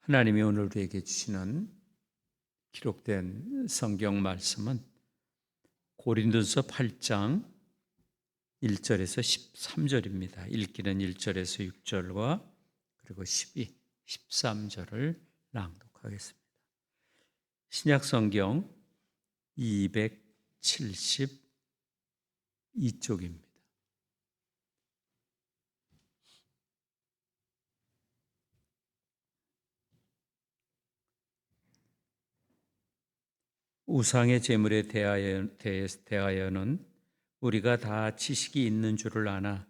하나님이 오늘 우리에게 주시는 기록된 성경 말씀은 고린도서 8장 1절에서 13절입니다. 읽기는 1절에서 6절과 그리고 12, 13절을 낭독하겠습니다. 신약 성경 272쪽입니다. 우상의 제물에 대하여는 우리가 다 지식이 있는 줄을 아나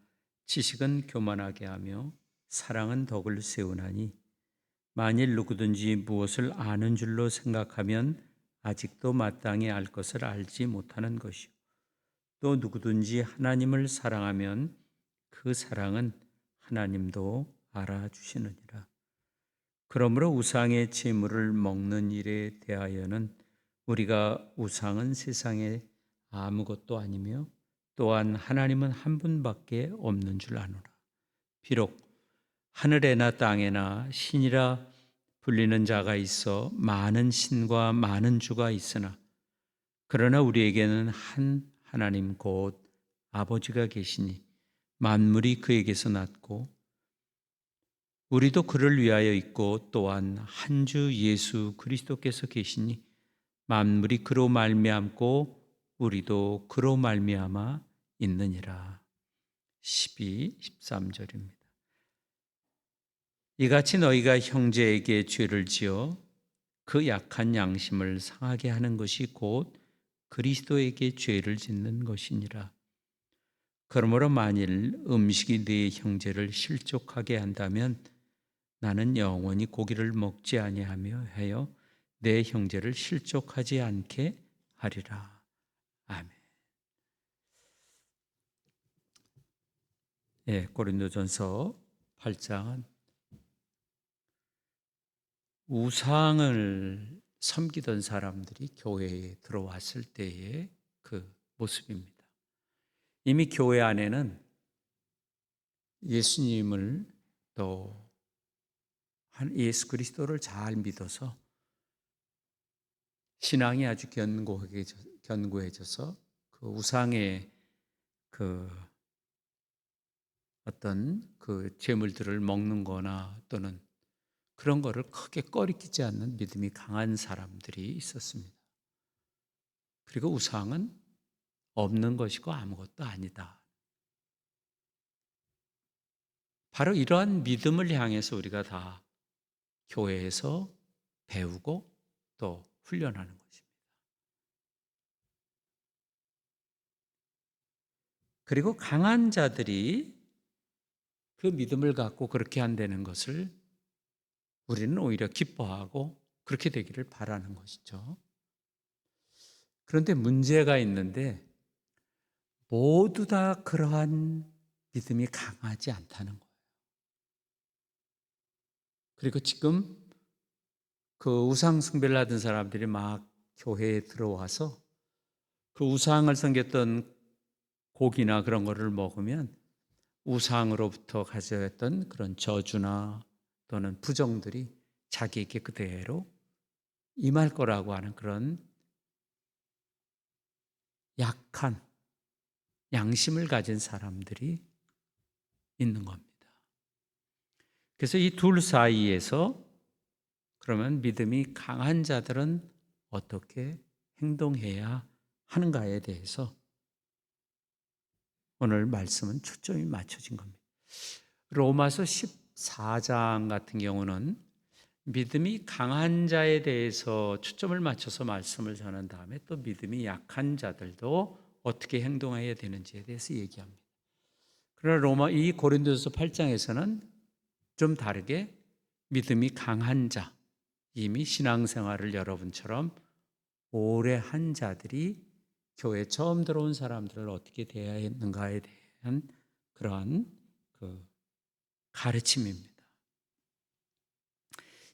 지식은 교만하게 하며 사랑은 덕을 세우나니 만일 누구든지 무엇을 아는 줄로 생각하면 아직도 마땅히 알 것을 알지 못하는 것이요 또 누구든지 하나님을 사랑하면 그 사랑은 하나님도 알아주시느니라. 그러므로 우상의 제물을 먹는 일에 대하여는 우리가 우상은 세상에 아무것도 아니며 또한 하나님은 한 분밖에 없는 줄 아노라. 비록 하늘에나 땅에나 신이라 불리는 자가 있어 많은 신과 많은 주가 있으나 그러나 우리에게는 한 하나님 곧 아버지가 계시니 만물이 그에게서 났고 우리도 그를 위하여 있고 또한 한 주 예수 그리스도께서 계시니 만물이 그로 말미암고 우리도 그로 말미암아 있느니라. 12, 13절입니다. 이같이 너희가 형제에게 죄를 지어 그 약한 양심을 상하게 하는 것이 곧 그리스도에게 죄를 짓는 것이니라. 그러므로 만일 음식이 네 형제를 실족하게 한다면 나는 영원히 고기를 먹지 아니하며 하여 내 형제를 실족하지 않게 하리라. 아멘. 고린도전서 8장은 우상을 섬기던 사람들이 교회에 들어왔을 때의 그 모습입니다. 이미 교회 안에는 예수님을 또 예수 그리스도를 잘 믿어서 신앙이 아주 견고해져서 그 우상의 그 어떤 그 재물들을 먹는 거나 또는 그런 거를 크게 꺼리끼지 않는 믿음이 강한 사람들이 있었습니다. 그리고 우상은 없는 것이고 아무것도 아니다. 바로 이러한 믿음을 향해서 우리가 다 교회에서 배우고 또 훈련하는 것입니다. 그리고 강한 자들이 그 믿음을 갖고 그렇게 한다는 것을 우리는 오히려 기뻐하고 그렇게 되기를 바라는 것이죠. 그런데 문제가 있는데 모두 다 그러한 믿음이 강하지 않다는 거예요. 그리고 지금 그 우상 숭배를 하던 사람들이 막 교회에 들어와서 그 우상을 섬겼던 고기나 그런 거를 먹으면 우상으로부터 가져왔던 그런 저주나 또는 부정들이 자기에게 그대로 임할 거라고 하는 그런 약한 양심을 가진 사람들이 있는 겁니다. 그래서 이 둘 사이에서 그러면 믿음이 강한 자들은 어떻게 행동해야 하는가에 대해서 오늘 말씀은 초점이 맞춰진 겁니다. 로마서 14장 같은 경우는 믿음이 강한 자에 대해서 초점을 맞춰서 말씀을 전한 다음에 또 믿음이 약한 자들도 어떻게 행동해야 되는지에 대해서 얘기합니다. 그러나 이 고린도서 8장에서는 좀 다르게 믿음이 강한 자, 이미 신앙생활을 여러분처럼 오래 한 자들이 교회에 처음 들어온 사람들을 어떻게 대해야 했는가에 대한 그러한 그 가르침입니다.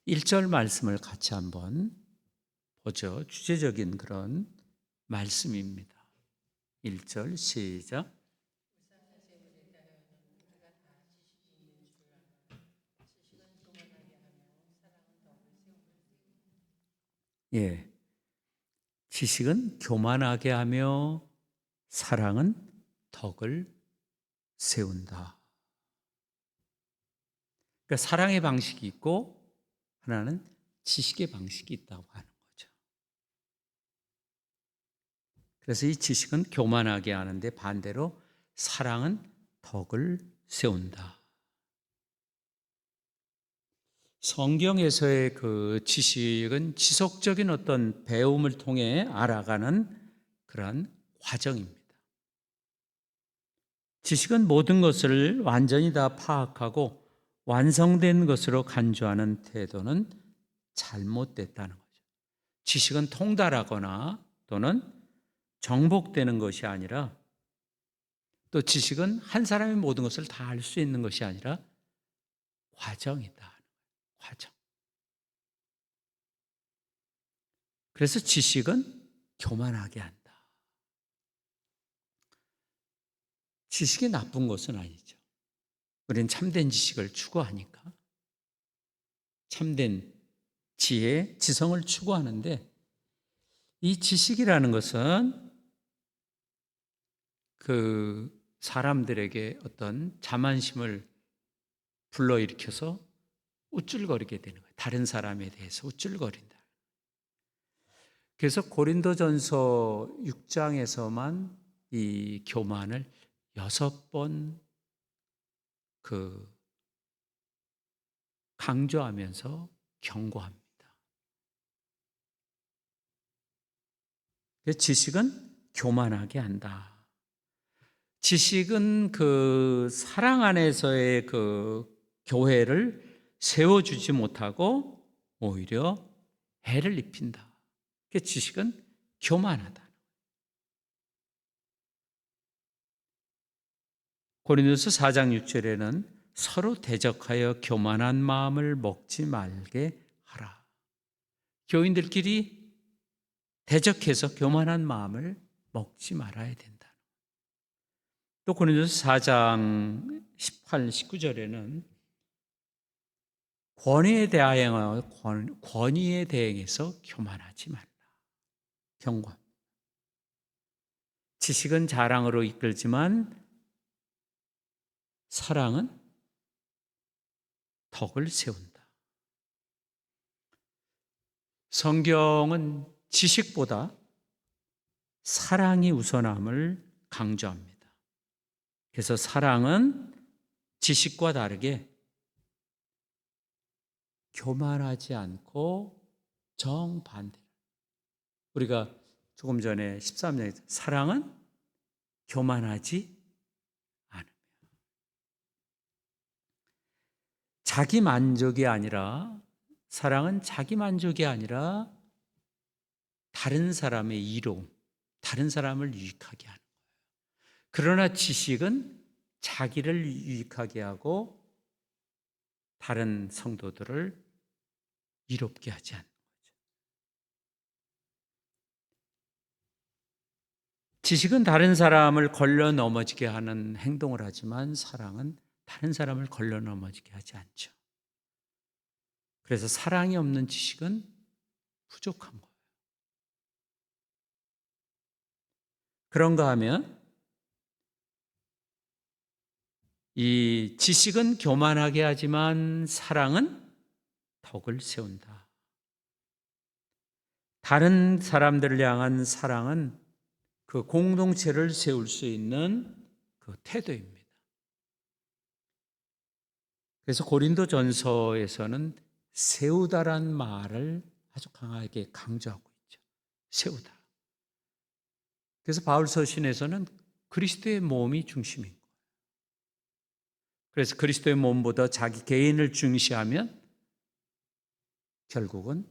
1절 말씀을 같이 한번 보죠. 주제적인 그런 말씀입니다. 1절 시작. 예, 지식은 교만하게 하며 사랑은 덕을 세운다. 그러니까 사랑의 방식이 있고 하나는 지식의 방식이 있다고 하는 거죠. 그래서 이 지식은 교만하게 하는데 반대로 사랑은 덕을 세운다. 성경에서의 그 지식은 지속적인 어떤 배움을 통해 알아가는 그러한 과정입니다. 지식은 모든 것을 완전히 다 파악하고 완성된 것으로 간주하는 태도는 잘못됐다는 거죠. 지식은 통달하거나 또는 정복되는 것이 아니라, 또 지식은 한 사람이 모든 것을 다 알 수 있는 것이 아니라 과정이다. 과정. 그래서 지식은 교만하게 한다. 지식이 나쁜 것은 아니죠. 우리는 참된 지식을 추구하니까. 참된 지혜, 지성을 추구하는데, 이 지식이라는 것은 그 사람들에게 어떤 자만심을 불러일으켜서 우쭐거리게 되는 거예요. 다른 사람에 대해서 우쭐거린다. 그래서 고린도전서 6장에서만 이 교만을 6번 강조하면서 경고합니다. 지식은 교만하게 한다. 지식은 그 사랑 안에서의 그 교회를 세워주지 못하고 오히려 해를 입힌다. 지식은 교만하다. 고린도서 4장 6절에는 서로 대적하여 교만한 마음을 먹지 말게 하라. 교인들끼리 대적해서 교만한 마음을 먹지 말아야 된다. 또 고린도서 4장 18, 19절에는 권위에 대행해서 교만하지 말라. 경고합니다. 지식은 자랑으로 이끌지만 사랑은 덕을 세운다. 성경은 지식보다 사랑이 우선함을 강조합니다. 그래서 사랑은 지식과 다르게 교만하지 않고 정반대. 우리가 조금 전에 13장에서 사랑은 교만하지 않으며, 자기 만족이 아니라, 사랑은 자기 만족이 아니라 다른 사람의 이로움, 다른 사람을 유익하게 하는 거예요. 그러나 지식은 자기를 유익하게 하고 다른 성도들을 이롭게 하지 않는 거죠. 지식은 다른 사람을 걸러 넘어지게 하는 행동을 하지만 사랑은 다른 사람을 걸러 넘어지게 하지 않죠. 그래서 사랑이 없는 지식은 부족한 거예요. 그런가 하면 이 지식은 교만하게 하지만 사랑은 덕을 세운다. 다른 사람들을 향한 사랑은 그 공동체를 세울 수 있는 그 태도입니다. 그래서 고린도전서에서는 세우다란 말을 아주 강하게 강조하고 있죠. 세우다. 그래서 바울 서신에서는 그리스도의 몸이 중심인 거예요. 그래서 그리스도의 몸보다 자기 개인을 중시하면 결국은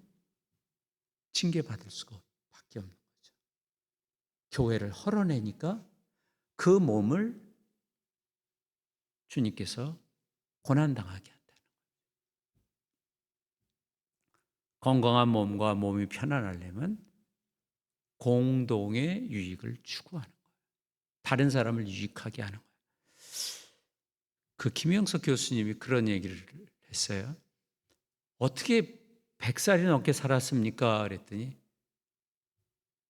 징계받을 수밖에 없는 거죠. 교회를 헐어내니까 그 몸을 주님께서 고난당하게 한다는 거예요. 건강한 몸과 몸이 편안하려면 공동의 유익을 추구하는 거예요. 다른 사람을 유익하게 하는 거예요. 그 김영석 교수님이 그런 얘기를 했어요. 어떻게 100살이 넘게 살았습니까? 그랬더니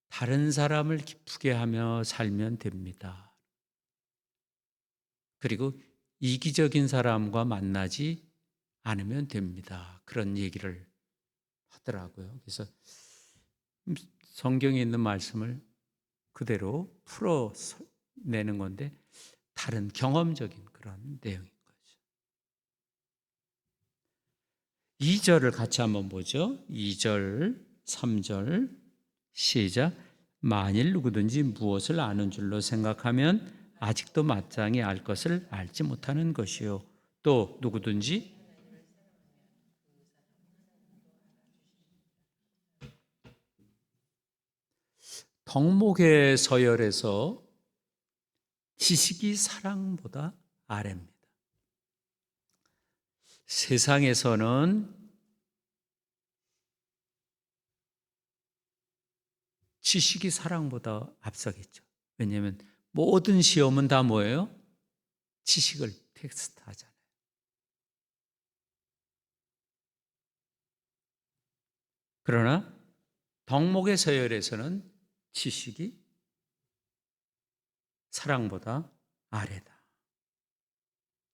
다른 사람을 기쁘게 하며 살면 됩니다. 그리고 이기적인 사람과 만나지 않으면 됩니다. 그런 얘기를 하더라고요. 그래서 성경에 있는 말씀을 그대로 풀어내는 건데 다른 경험적인 그런 내용인 거죠. 2절을 같이 한번 보죠. 2절, 3절 시작. 만일 누구든지 무엇을 아는 줄로 생각하면 아직도 마땅히 알 것을 알지 못하는 것이요. 또 누구든지 덕목의 서열에서 지식이 사랑보다 아래입니다. 세상에서는 지식이 사랑보다 앞서겠죠. 왜냐하면 모든 시험은 다 뭐예요? 지식을 테스트하잖아요. 그러나 덕목의 서열에서는 지식이 사랑보다 아래다.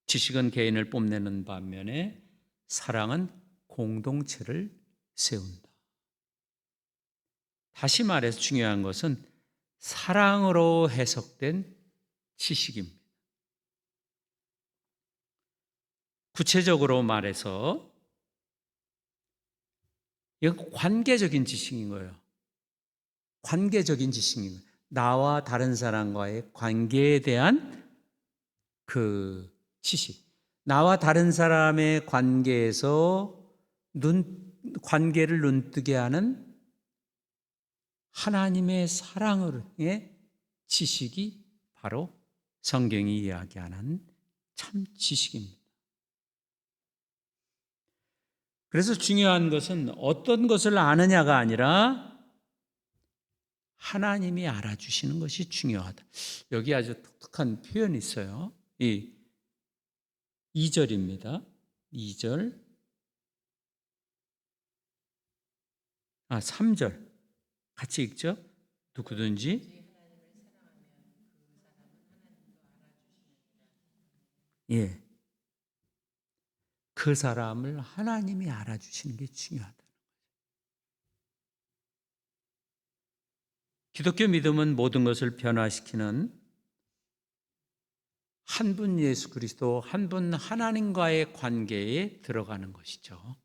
지식은 개인을 뽐내는 반면에 사랑은 공동체를 세운다. 다시 말해서 중요한 것은 사랑으로 해석된 지식입니다. 구체적으로 말해서 이건 관계적인 지식인 거예요. 관계적인 지식인 거예요. 나와 다른 사람과의 관계에 대한 그 지식. 나와 다른 사람의 관계에서 관계를 눈뜨게 하는 하나님의 사랑의 지식이 바로 성경이 이야기하는 참 지식입니다. 그래서 중요한 것은 어떤 것을 아느냐가 아니라 하나님이 알아주시는 것이 중요하다. 여기 아주 독특한 표현이 있어요. 이 2절입니다. 2절. 3절. 같이 읽죠? 누구든지 예. 그 사람을 하나님이 알아주시는 게 중요하다. 기독교 믿음은 모든 것을 변화시키는 한 분 예수 그리스도, 한 분 하나님과의 관계에 들어가는 것이죠.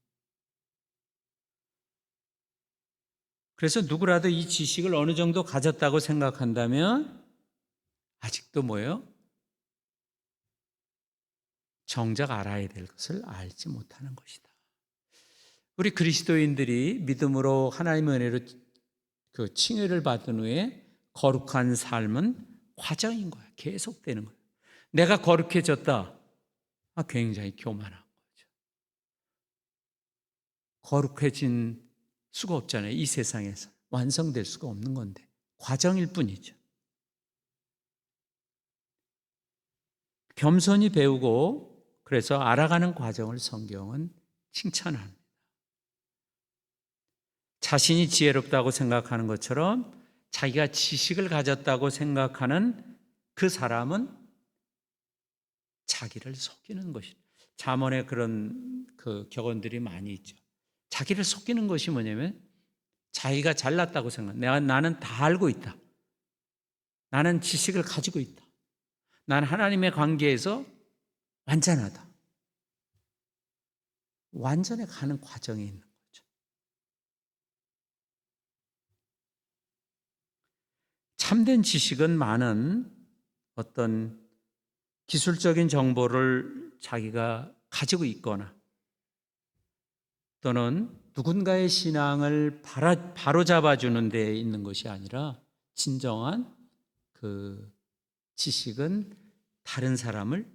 그래서 누구라도 이 지식을 어느 정도 가졌다고 생각한다면 아직도 뭐예요? 정작 알아야 될 것을 알지 못하는 것이다. 우리 그리스도인들이 믿음으로 하나님의 은혜로 그 칭의를 받은 후에 거룩한 삶은 과정인 거야. 계속되는 거야. 내가 거룩해졌다. 굉장히 교만한 거죠. 거룩해진 수가 없잖아요. 이 세상에서. 완성될 수가 없는 건데. 과정일 뿐이죠. 겸손히 배우고 그래서 알아가는 과정을 성경은 칭찬합니다. 자신이 지혜롭다고 생각하는 것처럼 자기가 지식을 가졌다고 생각하는 그 사람은 자기를 속이는 것이다. 잠언에 그런 그 격언들이 많이 있죠. 자기를 속이는 것이 뭐냐면 자기가 잘났다고 생각. 나는 다 알고 있다. 나는 지식을 가지고 있다. 나는 하나님의 관계에서 완전하다. 완전해 가는 과정에 있는 거죠. 참된 지식은 많은 어떤 기술적인 정보를 자기가 가지고 있거나 또는 누군가의 신앙을 바로잡아주는 데 있는 것이 아니라 진정한 그 지식은 다른 사람을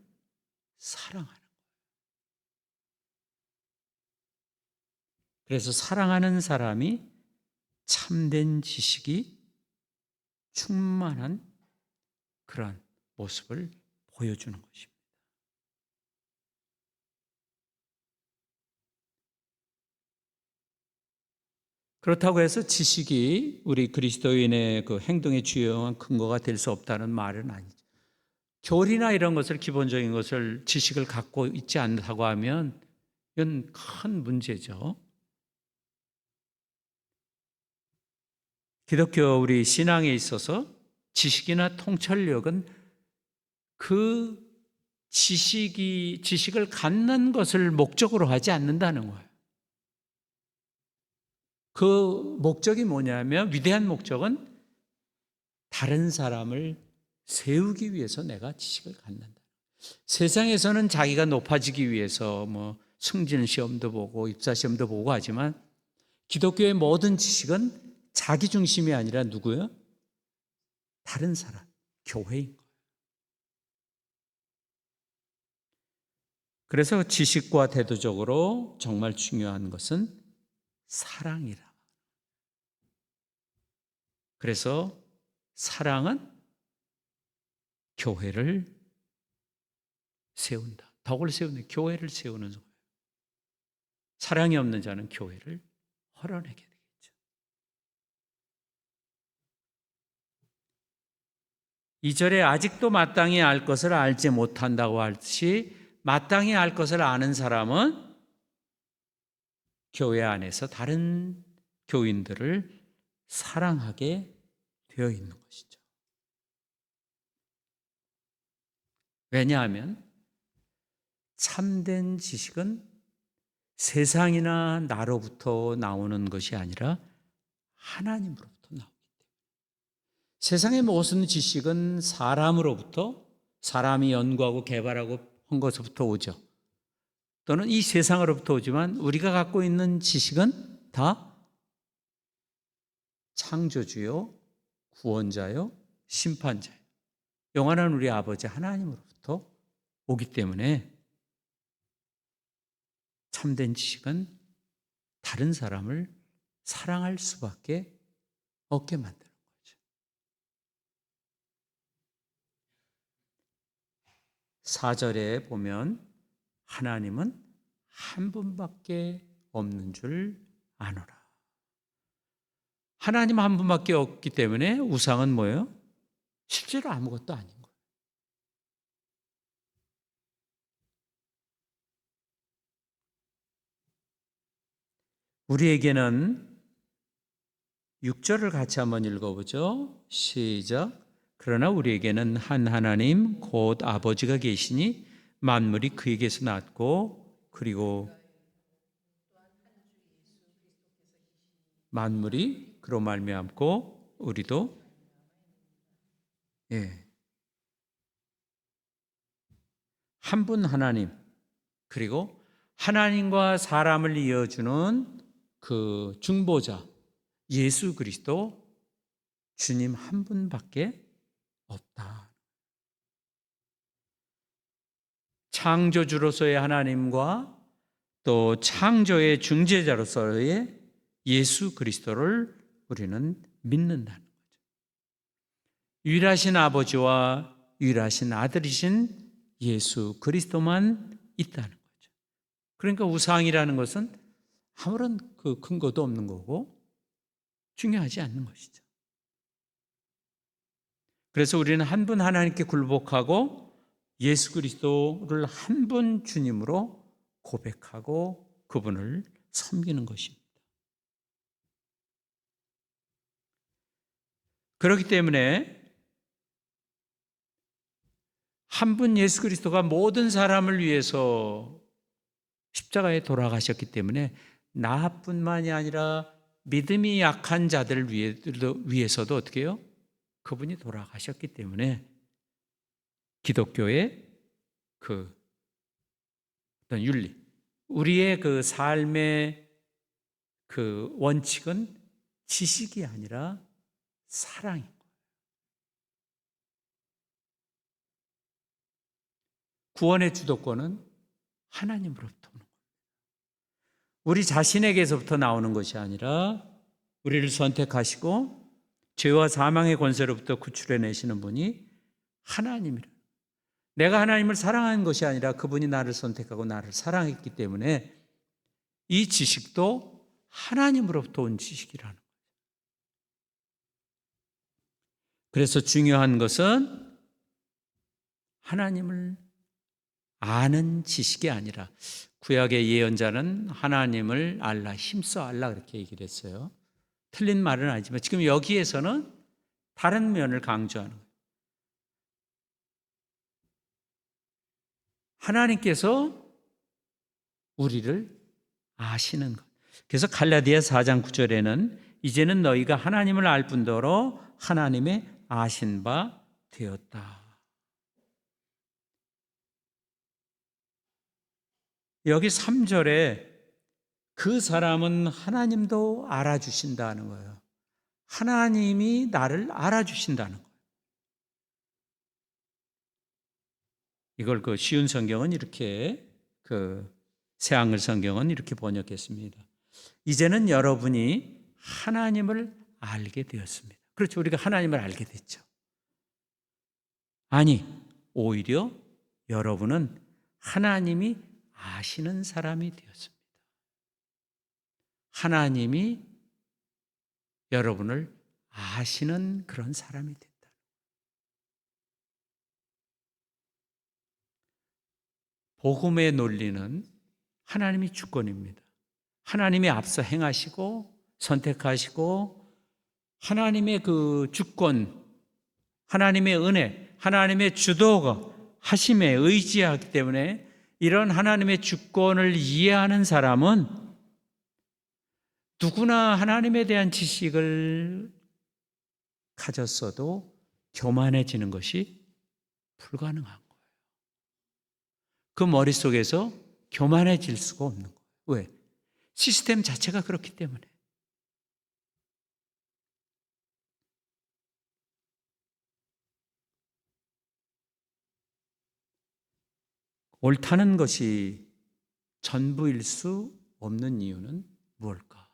사랑하는 거예요. 그래서 사랑하는 사람이 참된 지식이 충만한 그런 모습을 보여주는 것입니다. 그렇다고 해서 지식이 우리 그리스도인의 그 행동의 주요한 근거가 될 수 없다는 말은 아니죠. 교리나 이런 것을 기본적인 것을 지식을 갖고 있지 않다고 하면 이건 큰 문제죠. 기독교 우리 신앙에 있어서 지식이나 통찰력은 그 지식을 갖는 것을 목적으로 하지 않는다는 거예요. 그 목적이 뭐냐면 위대한 목적은 다른 사람을 세우기 위해서 내가 지식을 갖는다. 세상에서는 자기가 높아지기 위해서 뭐 승진 시험도 보고 입사 시험도 보고 하지만 기독교의 모든 지식은 자기 중심이 아니라 누구요? 다른 사람, 교회인 거예요. 그래서 지식과 대도적으로 정말 중요한 것은 사랑이라. 그래서 사랑은 교회를 세운다. 덕을 세우는 교회를 세우는 거예요. 사랑이 없는 자는 교회를 헐어내게 되겠죠. 2절에 아직도 마땅히 알 것을 알지 못한다고 하듯이 마땅히 알 것을 아는 사람은 교회 안에서 다른 교인들을 사랑하게 되어 있는 것이죠. 왜냐하면 참된 지식은 세상이나 나로부터 나오는 것이 아니라 하나님으로부터 나오기 때문에 세상의 모든 지식은 사람으로부터 사람이 연구하고 개발하고 한 것부터 오죠. 또는 이 세상으로부터 오지만 우리가 갖고 있는 지식은 다 창조주요, 구원자요, 심판자요. 영원한 우리 아버지 하나님으로부터 오기 때문에 참된 지식은 다른 사람을 사랑할 수밖에 없게 만드는 거죠. 4절에 보면 하나님은 한 분밖에 없는 줄 아노라. 하나님 한 분밖에 없기 때문에 우상은 뭐예요? 실제로 아무것도 아닌 거예요. 우리에게는 6절을 같이 한번 읽어보죠. 시작. 그러나 우리에게는 한 하나님 곧 아버지가 계시니 만물이 그에게서 났고 그리고 만물이 그로 말미암고 우리도 한 분 하나님 그리고 하나님과 사람을 이어주는 그 중보자 예수 그리스도 주님 한 분밖에 없다. 창조주로서의 하나님과 또 창조의 중재자로서의 예수 그리스도를 우리는 믿는다는 거죠. 유일하신 아버지와 유일하신 아들이신 예수 그리스도만 있다는 거죠. 그러니까 우상이라는 것은 아무런 그 근거도 없는 거고 중요하지 않는 것이죠. 그래서 우리는 한 분 하나님께 굴복하고 예수 그리스도를 한 분 주님으로 고백하고 그분을 섬기는 것입니다. 그렇기 때문에 한 분 예수 그리스도가 모든 사람을 위해서 십자가에 돌아가셨기 때문에 나뿐만이 아니라 믿음이 약한 자들을 위해서도 어떻게 해요? 그분이 돌아가셨기 때문에 기독교의 그 어떤 윤리, 우리의 그 삶의 그 원칙은 지식이 아니라 사랑인 거예요. 구원의 주도권은 하나님으로부터 오는 겁니다. 우리 자신에게서부터 나오는 것이 아니라 우리를 선택하시고 죄와 사망의 권세로부터 구출해내시는 분이 하나님이라. 내가 하나님을 사랑하는 것이 아니라 그분이 나를 선택하고 나를 사랑했기 때문에 이 지식도 하나님으로부터 온 지식이라는 거예요. 그래서 중요한 것은 하나님을 아는 지식이 아니라, 구약의 예언자는 하나님을 알라, 힘써 알라 그렇게 얘기를 했어요. 틀린 말은 아니지만 지금 여기에서는 다른 면을 강조하는 거예요. 하나님께서 우리를 아시는 것. 그래서 갈라디아 4장 9절에는 이제는 너희가 하나님을 알 뿐더러 하나님의 아신 바 되었다. 여기 3절에 그 사람은 하나님도 알아주신다는 거예요. 하나님이 나를 알아주신다는 거예요. 이걸 그 쉬운 성경은 이렇게, 그 새한글 성경은 이렇게 번역했습니다. 이제는 여러분이 하나님을 알게 되었습니다. 그렇죠. 우리가 하나님을 알게 됐죠. 아니, 오히려 여러분은 하나님이 아시는 사람이 되었습니다. 하나님이 여러분을 아시는 그런 사람이 됐다. 복음의 논리는 하나님이 주권입니다. 하나님이 앞서 행하시고 선택하시고, 하나님의 그 주권, 하나님의 은혜, 하나님의 주도가 하심에 의지하기 때문에, 이런 하나님의 주권을 이해하는 사람은 누구나 하나님에 대한 지식을 가졌어도 교만해지는 것이 불가능한 거예요. 그 머릿속에서 교만해질 수가 없는 거예요. 왜? 시스템 자체가 그렇기 때문에. 옳다는 것이 전부일 수 없는 이유는 무엇일까?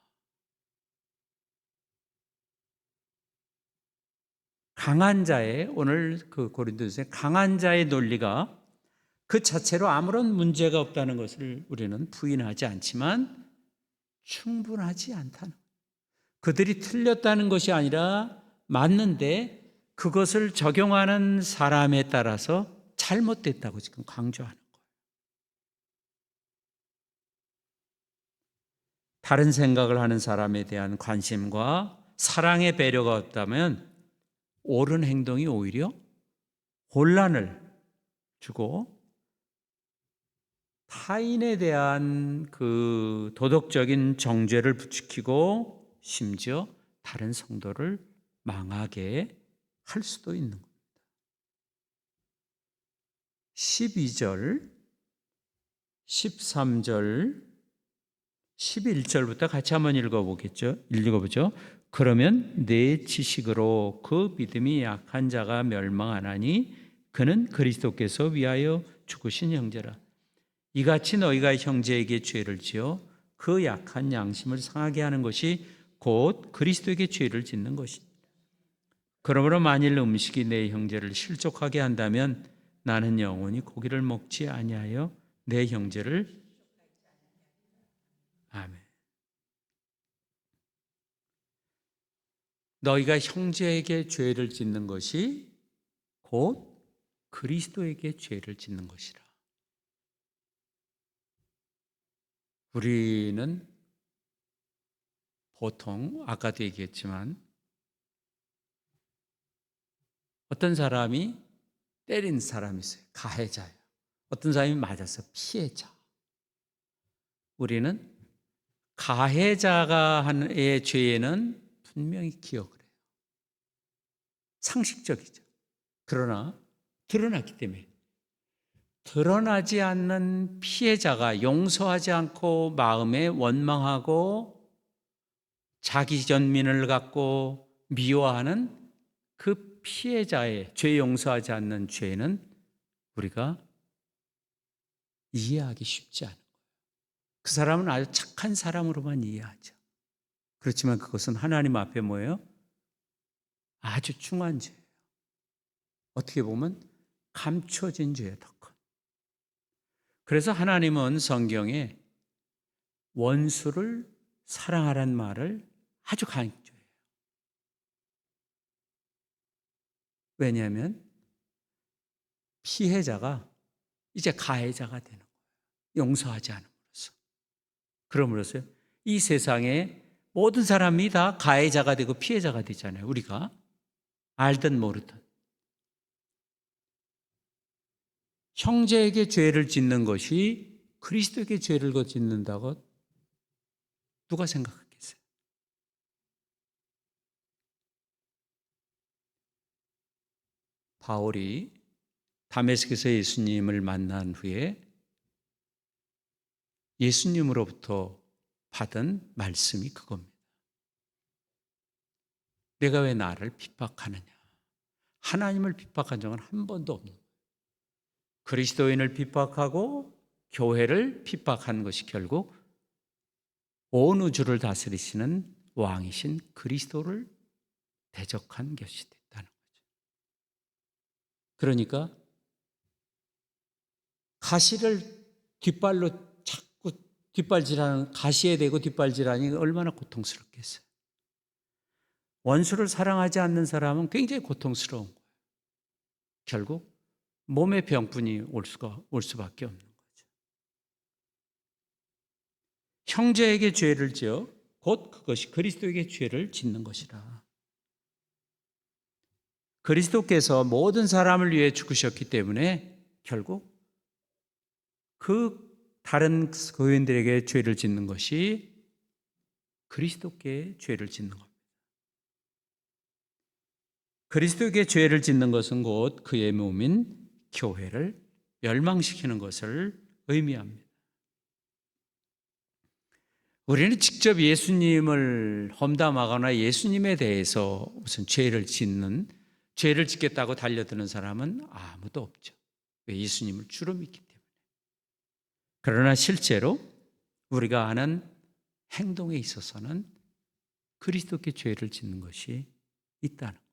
강한 자의, 오늘 그 고린도서의 강한 자의 논리가 그 자체로 아무런 문제가 없다는 것을 우리는 부인하지 않지만 충분하지 않다는, 그들이 틀렸다는 것이 아니라 맞는데 그것을 적용하는 사람에 따라서 잘못됐다고 지금 강조하는 거예요. 다른 생각을 하는 사람에 대한 관심과 사랑의 배려가 없다면 옳은 행동이 오히려 혼란을 주고, 타인에 대한 그 도덕적인 정죄를 부추기고, 심지어 다른 성도를 망하게 할 수도 있는 겁니다. 12절, 13절, 11절부터 같이 한번 읽어보죠. 그러면 내 지식으로 그 믿음이 약한 자가 멸망하나니 그는 그리스도께서 위하여 죽으신 형제라. 이같이 너희가 형제에게 죄를 지어 그 약한 양심을 상하게 하는 것이 곧 그리스도에게 죄를 짓는 것이다. 그러므로 만일 음식이 내 형제를 실족하게 한다면 나는 영원히 고기를 먹지 아니하여 내 형제를, 아멘. 너희가 형제에게 죄를 짓는 것이 곧 그리스도에게 죄를 짓는 것이라. 우리는 보통 아까도 얘기했지만 어떤 사람이 때린 사람이 있어요. 가해자예요. 어떤 사람이 맞아서 피해자. 우리는 가해자가 한의 죄에는 분명히 기억을 해요. 상식적이죠. 그러나 드러났기 때문에, 드러나지 않는 피해자가 용서하지 않고 마음에 원망하고 자기 전민을 갖고 미워하는 그 피해자의 죄, 용서하지 않는 죄는 우리가 이해하기 쉽지 않은 거예요. 그 사람은 아주 착한 사람으로만 이해하죠. 그렇지만 그것은 하나님 앞에 뭐예요? 아주 중한 죄예요. 어떻게 보면 감춰진 죄예요, 더 큰. 그래서 하나님은 성경에 원수를 사랑하라는 말을 아주 강조해요. 왜냐하면 피해자가 이제 가해자가 되는 거예요. 용서하지 않음으로써. 그럼으로써 이 세상에 모든 사람이 다 가해자가 되고 피해자가 되잖아요. 우리가 알든 모르든. 형제에게 죄를 짓는 것이 그리스도에게 죄를 짓는다고 누가 생각하겠어요? 바울이 다메섹에서 예수님을 만난 후에 예수님으로부터 받은 말씀이 그겁니다. 내가 왜 나를 핍박하느냐? 하나님을 핍박한 적은 한 번도 없는 거예요. 그리스도인을 핍박하고 교회를 핍박한 것이 결국 온 우주를 다스리시는 왕이신 그리스도를 대적한 것이 됐다는 거죠. 그러니까 가시를 뒷발로 자꾸 뒷발질하는, 가시에 대고 뒷발질하니 얼마나 고통스럽겠어요. 원수를 사랑하지 않는 사람은 굉장히 고통스러운 거예요. 결국 몸의 병뿐이 올 수밖에 없는 거죠. 형제에게 죄를 지어 곧 그것이 그리스도에게 죄를 짓는 것이라. 그리스도께서 모든 사람을 위해 죽으셨기 때문에 결국 그 다른 교인들에게 죄를 짓는 것이 그리스도께 죄를 짓는 겁니다. 그리스도에게 죄를 짓는 것은 곧 그의 몸인 교회를 멸망시키는 것을 의미합니다. 우리는 직접 예수님을 험담하거나 예수님에 대해서 무슨 죄를 짓겠다고 달려드는 사람은 아무도 없죠. 왜? 예수님을 주로 믿기 때문에. 그러나 실제로 우리가 하는 행동에 있어서는 그리스도께 죄를 짓는 것이 있다는 거예요.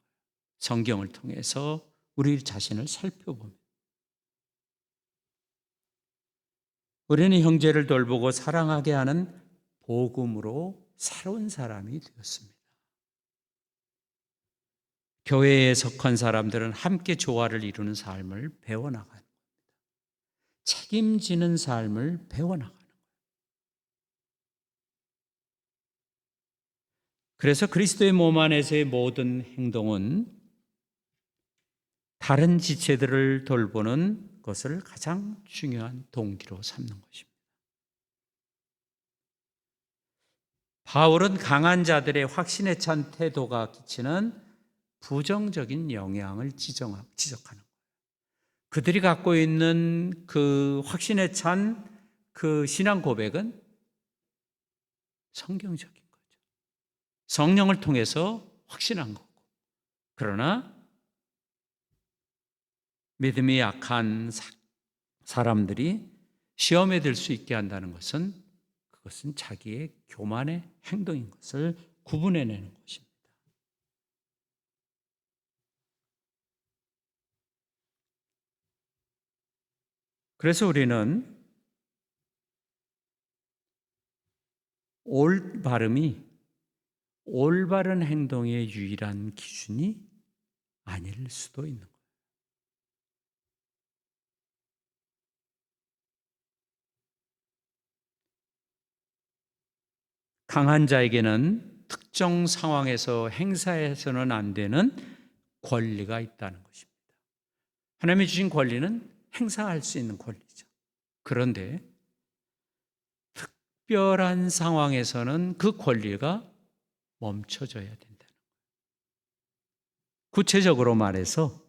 성경을 통해서 우리 자신을 살펴보면 우리는 형제를 돌보고 사랑하게 하는 복음으로 새로운 사람이 되었습니다. 교회에 속한 사람들은 함께 조화를 이루는 삶을 배워나가는 겁니다. 책임지는 삶을 배워나가는 거예요. 그래서 그리스도의 몸 안에서의 모든 행동은 다른 지체들을 돌보는 것을 가장 중요한 동기로 삼는 것입니다. 바울은 강한 자들의 확신에 찬 태도가 끼치는 부정적인 영향을 지적하는 거예요. 그들이 갖고 있는 그 확신에 찬 그 신앙 고백은 성경적인 거죠. 성령을 통해서 확신한 거고. 그러나 믿음이 약한 사람들이 시험에 들 수 있게 한다는 것은 그것은 자기의 교만의 행동인 것을 구분해내는 것입니다. 그래서 우리는 올바른 행동의 유일한 기준이 아닐 수도 있는 거예요. 강한 자에게는 특정 상황에서 행사해서는 안 되는 권리가 있다는 것입니다. 하나님이 주신 권리는 행사할 수 있는 권리죠. 그런데 특별한 상황에서는 그 권리가 멈춰져야 된다는 거예요. 구체적으로 말해서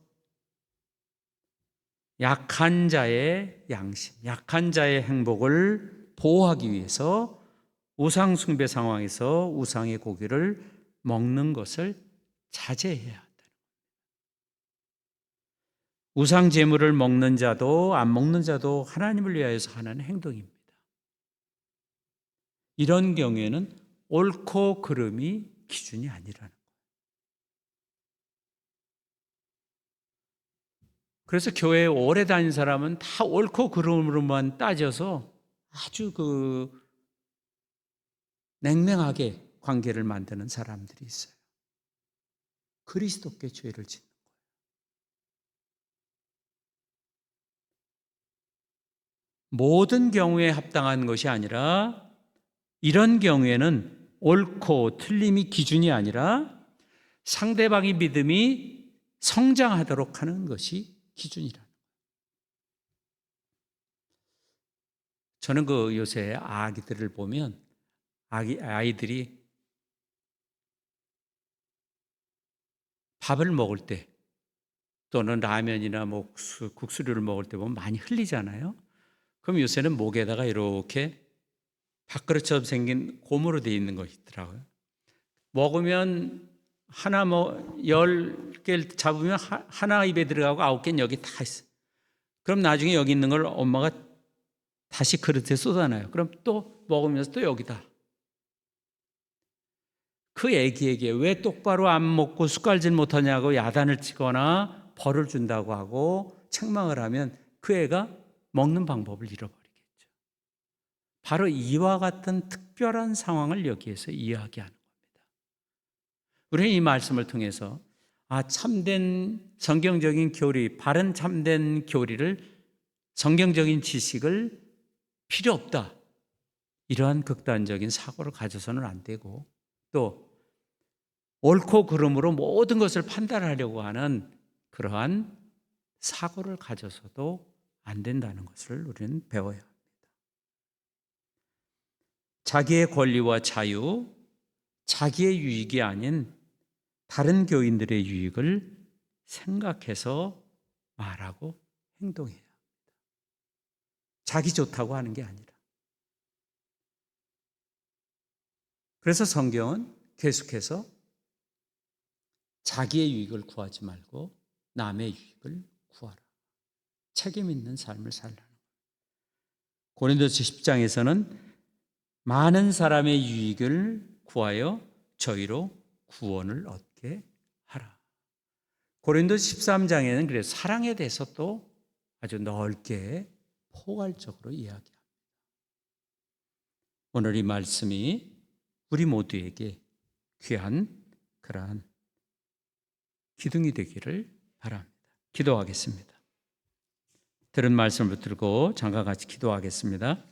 약한 자의 양심, 약한 자의 행복을 보호하기 위해서 우상 숭배 상황에서 우상의 고기를 먹는 것을 자제해야 한다는 거예요. 우상 제물을 먹는 자도 안 먹는 자도 하나님을 위하여서 하는 행동입니다. 이런 경우에는 옳고 그름이 기준이 아니라는 거예요. 그래서 교회에 오래 다닌 사람은 다 옳고 그름으로만 따져서 아주 냉랭하게 관계를 만드는 사람들이 있어요. 그리스도께 죄를 짓는 거예요. 모든 경우에 합당한 것이 아니라 이런 경우에는 옳고 틀림이 기준이 아니라 상대방의 믿음이 성장하도록 하는 것이 기준이라. 저는 요새 아기들을 보면 아이들이 밥을 먹을 때 또는 라면이나 국수류를 먹을 때 보면 많이 흘리잖아요. 그럼 요새는 목에다가 이렇게 밥그릇처럼 생긴 고무로 되어 있는 것이 있더라고요. 먹으면 하나 10개를 잡으면 하나 입에 들어가고 9개는 여기 다 있어요. 그럼 나중에 여기 있는 걸 엄마가 다시 그릇에 쏟아놔요. 그럼 또 먹으면서 또 여기다. 그 애기에게 왜 똑바로 안 먹고 숟갈질 못하냐고 야단을 치거나 벌을 준다고 하고 책망을 하면 그 애가 먹는 방법을 잃어버리겠죠. 바로 이와 같은 특별한 상황을 여기에서 이야기하는 겁니다. 우리는 이 말씀을 통해서 참된 성경적인 교리, 바른 참된 교리를, 성경적인 지식을 필요 없다. 이러한 극단적인 사고를 가져서는 안 되고, 또 옳고 그름으로 모든 것을 판단하려고 하는 그러한 사고를 가져서도 안 된다는 것을 우리는 배워야 합니다. 자기의 권리와 자유, 자기의 유익이 아닌 다른 교인들의 유익을 생각해서 말하고 행동해야 합니다. 자기 좋다고 하는 게 아니라. 그래서 성경은 계속해서 자기의 유익을 구하지 말고 남의 유익을 구하라. 책임 있는 삶을 살라는 거예요. 고린도서 10장에서는 많은 사람의 유익을 구하여 저희로 구원을 얻게 하라. 고린도서 13장에는 그래서 사랑에 대해서 또 아주 넓게 포괄적으로 이야기합니다. 오늘 이 말씀이 우리 모두에게 귀한 그러한 기둥이 되기를 바랍니다. 기도하겠습니다. 들은 말씀을 붙들고 잠깐 같이 기도하겠습니다.